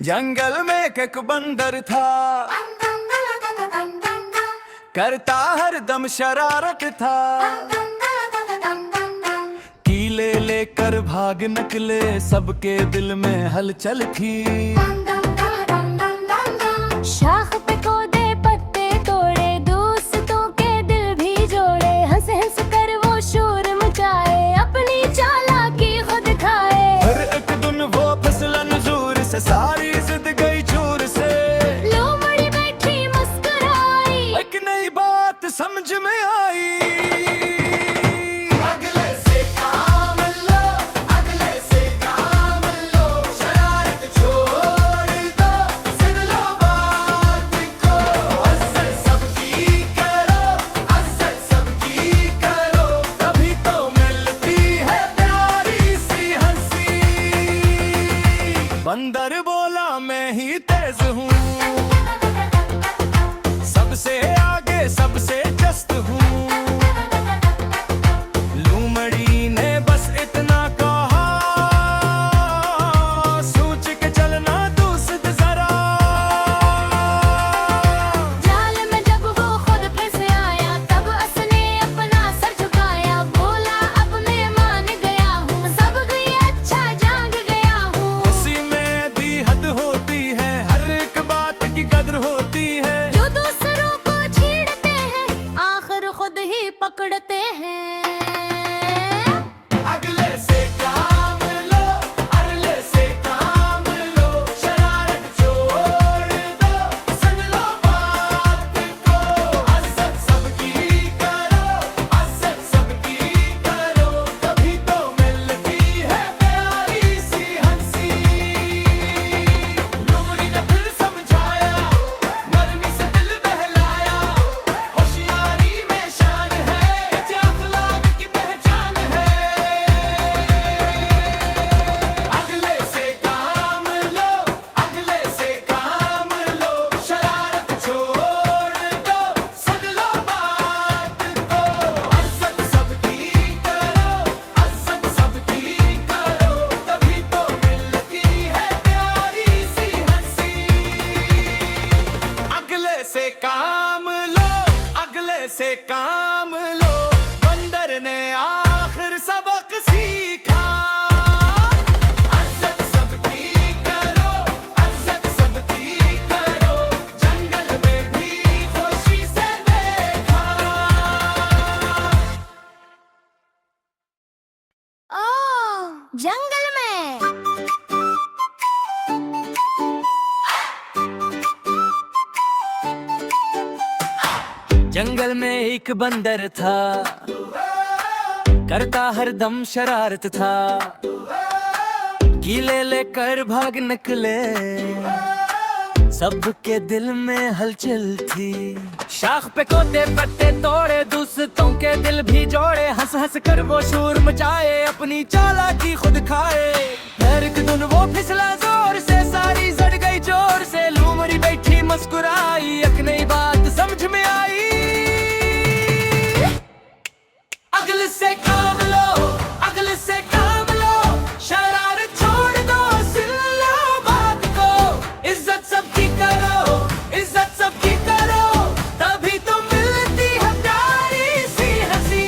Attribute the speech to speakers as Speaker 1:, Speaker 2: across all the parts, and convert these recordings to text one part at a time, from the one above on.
Speaker 1: जंगल में एक बंदर था, करता हरदम शरारत था। कीले लेकर भाग निकले, सबके दिल में हलचल थी।
Speaker 2: शाख पे कूदे, पत्ते तोड़े, दोस्तों के दिल भी जोड़े। हंस हंस कर वो शोर मचाए, अपनी चालाकी खुद खाए।
Speaker 1: हर एक दिन वो फिसलन जोर से, सारी जिद गई चूर से।
Speaker 2: लोमड़ी बैठी मुस्कुराई,
Speaker 1: एक नई बात समझ में आई। बंदर बोला मैं ही तेज हूँ, सबसे आगे सबसे चस्त हूँ। लूमड़ी ने बस इतना कहा, सोच के चलना दोस्त जरा।
Speaker 2: जाल में जब वो खुद फंस आया, तब उसने अपना सर झुकाया। बोला अब मैं मान गया हूँ, सब गई अच्छा जाग गया हूँ।
Speaker 1: होती है हर एक बात की कदर होती है।
Speaker 2: जो दूसरों को छेड़ते हैं, आखिर खुद ही पकड़ते हैं।
Speaker 1: अगले से काम लो, अगले से काम लो, शरारत छोड़ दो, सुन लो बात को। इज्जत सबकी करो, इज्जत सबकी करो, तभी तो मिलती है प्यारी सी हंसी। लोमड़ी ने फिर समझाया, नरमी से दिल बहलाया। होशियारी में शान है, ये अखलाक की पहचान है। अगले से काम लो, अगले से काम लो, शरारत छोड़ दो, सुन लो बात को। इज्जत सबकी करो, इज्जत सबकी करो, तभी तो मिलती है प्यारी सी हंसी। अगले से काम लो, अगले से काम लो, बंदर ने आखिर सबक सीखा। इज्जत सबकी करो, इज्जत सबकी करो, जंगल में भी खुशी से देखा।
Speaker 2: ओह, जंगल में
Speaker 1: जंगल में एक बंदर था, करता हरदम शरारत था। कीले लेकर भाग निकले, सबके दिल में हलचल थी। शाख पे कोते पत्ते तोड़े, दोस्तों के दिल भी जोड़े। हंस हंस कर वो शोर मचाए, अपनी चालाकी खुद खाए। हर एक दिन वो फिसला जोर से, सारी जड़ गई जोर से। लूमड़ी बैठी मुस्कुराई, एक नई बात समझ में आई। अगले से काम लो, अगले से काम लो, शरारत छोड़ दो, सुन लो बात को। इज्जत सबकी करो, इज्जत सबकी करो, तभी तो मिलती है प्यारी सी हंसी।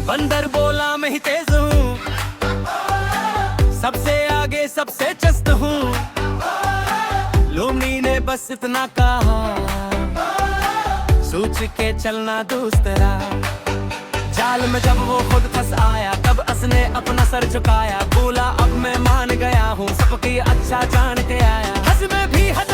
Speaker 1: बंदर बोला मैं ही तेज हूँ, सबसे आगे सबसे चस्त हूँ। लोमड़ी ने बस इतना कहा, सोच के चलना दोस्त रहा। जाल में जब वो खुद फंस आया, तब उसने अपना सर झुकाया। बोला अब मैं मान गया हूँ, सबकी अच्छा जान के आया। हंस में भी हद